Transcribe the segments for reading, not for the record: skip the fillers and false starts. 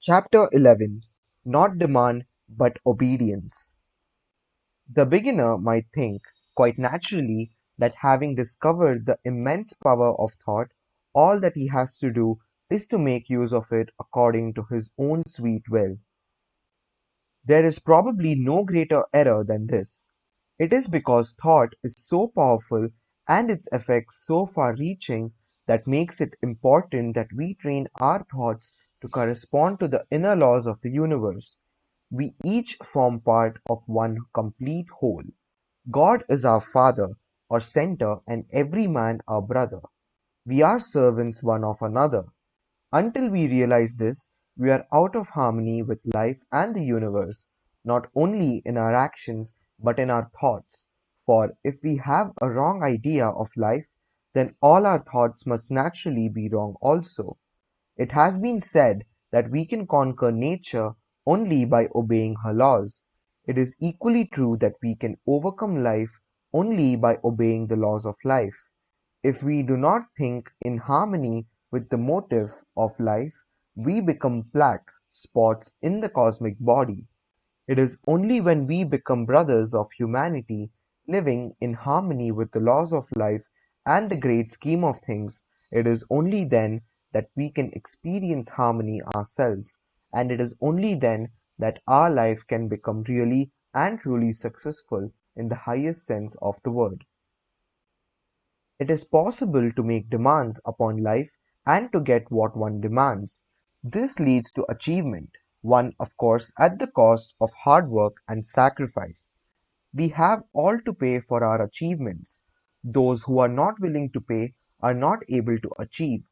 Chapter 11. Not Demand but Obedience. The beginner might think, quite naturally, that having discovered the immense power of thought, all that he has to do is to make use of it according to his own sweet will. There is probably no greater error than this. It is because thought is so powerful and its effects so far reaching that makes it important that we train our thoughts to correspond to the inner laws of the universe. We each form part of one complete whole. God is our Father or center and every man our brother. We are servants one of another. Until we realize this, we are out of harmony with life and the universe, not only in our actions but in our thoughts. For if we have a wrong idea of life, then all our thoughts must naturally be wrong also. It has been said that we can conquer nature only by obeying her laws. It is equally true that we can overcome life only by obeying the laws of life. If we do not think in harmony with the motive of life, we become black spots in the cosmic body. It is only when we become brothers of humanity, living in harmony with the laws of life and the great scheme of things, it is only then that we can experience harmony ourselves, and it is only then that our life can become really and truly successful in the highest sense of the word. It is possible to make demands upon life and to get what one demands. This leads to achievement, one of course at the cost of hard work and sacrifice. We have all to pay for our achievements. Those who are not willing to pay are not able to achieve.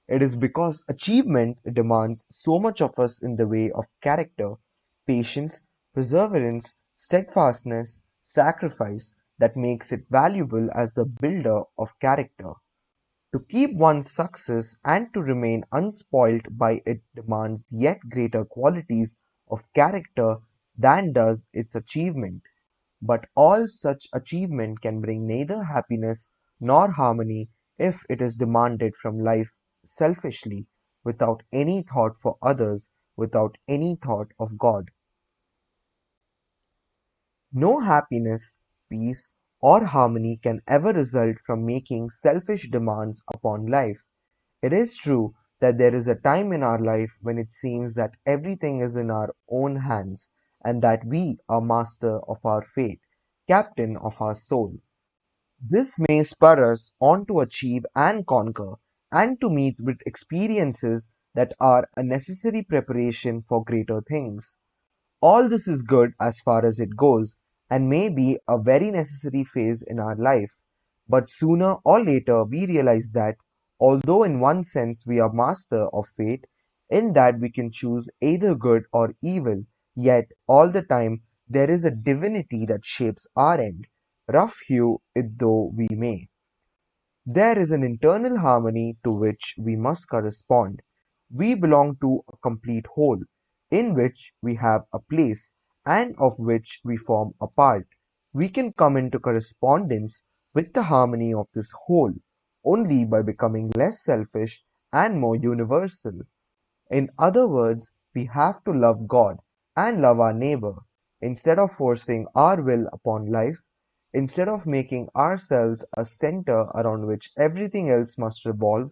It is because achievement demands so much of us in the way of character, patience, perseverance, steadfastness, sacrifice that makes it valuable as a builder of character. To keep one's success and to remain unspoilt by it demands yet greater qualities of character than does its achievement. But all such achievement can bring neither happiness nor harmony if it is demanded from life selfishly, without any thought for others, without any thought of God. No happiness, peace, or harmony can ever result from making selfish demands upon life. It is true that there is a time in our life when it seems that everything is in our own hands and that we are master of our fate, captain of our soul. This may spur us on to achieve and conquer, and to meet with experiences that are a necessary preparation for greater things. All this is good as far as it goes, and may be a very necessary phase in our life. But sooner or later we realize that, although in one sense we are master of fate, in that we can choose either good or evil, yet all the time there is a divinity that shapes our end, rough hew it though we may. There is an internal harmony to which we must correspond. We belong to a complete whole, in which we have a place, and of which we form a part. We can come into correspondence with the harmony of this whole only by becoming less selfish and more universal. In other words, we have to love God and love our neighbor. Instead of forcing our will upon life, instead of making ourselves a center around which everything else must revolve,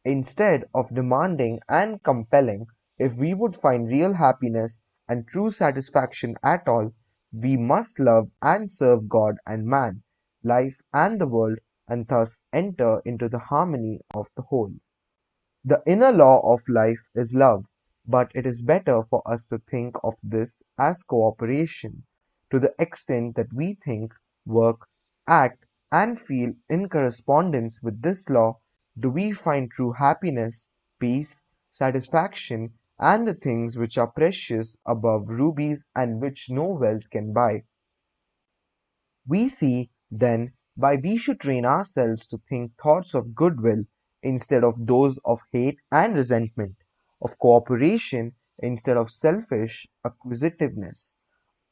instead of demanding and compelling, if we would find real happiness and true satisfaction at all, we must love and serve God and man, life and the world, and thus enter into the harmony of the whole. The inner law of life is love, but it is better for us to think of this as cooperation. To the extent that we think, work, act, and feel in correspondence with this law, do we find true happiness, peace, satisfaction, and the things which are precious above rubies and which no wealth can buy. We see, then, why we should train ourselves to think thoughts of goodwill instead of those of hate and resentment, of cooperation instead of selfish acquisitiveness,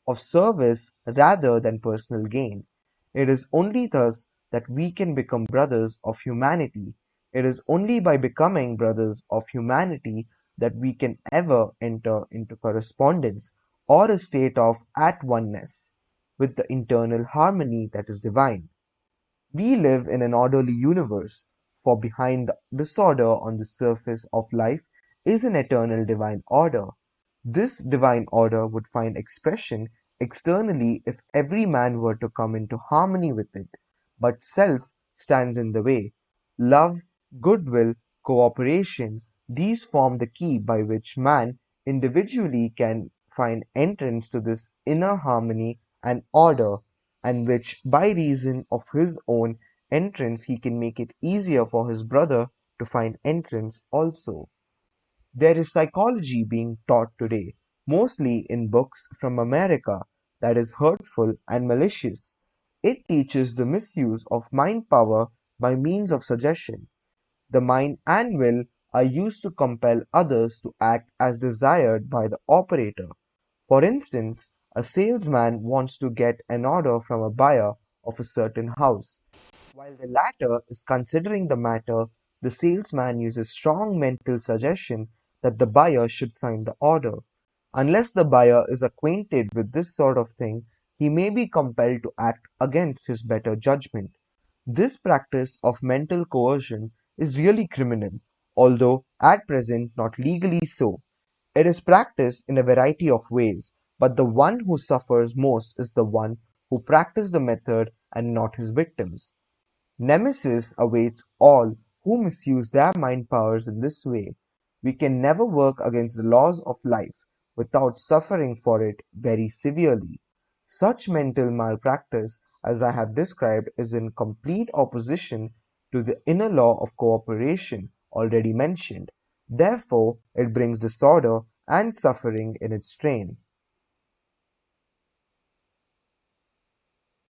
of service rather than personal gain. It is only thus that we can become brothers of humanity. It is only by becoming brothers of humanity that we can ever enter into correspondence or a state of at oneness with the internal harmony that is divine. We live in an orderly universe, for behind the disorder on the surface of life is an eternal divine order. This divine order would find expression externally if every man were to come into harmony with it, but self stands in the way. Love, goodwill, cooperation, these form the key by which man individually can find entrance to this inner harmony and order, and which by reason of his own entrance he can make it easier for his brother to find entrance also. There is psychology being taught today, mostly in books from America, that is hurtful and malicious. It teaches the misuse of mind power by means of suggestion. The mind and will are used to compel others to act as desired by the operator. For instance, a salesman wants to get an order from a buyer of a certain house. While the latter is considering the matter, the salesman uses strong mental suggestion that the buyer should sign the order. Unless the buyer is acquainted with this sort of thing, he may be compelled to act against his better judgment. This practice of mental coercion is really criminal, although at present not legally so. It is practiced in a variety of ways, but the one who suffers most is the one who practiced the method and not his victims. Nemesis awaits all who misuse their mind powers in this way. We can never work against the laws of life without suffering for it very severely. Such mental malpractice as I have described is in complete opposition to the inner law of cooperation already mentioned. Therefore, it brings disorder and suffering in its train.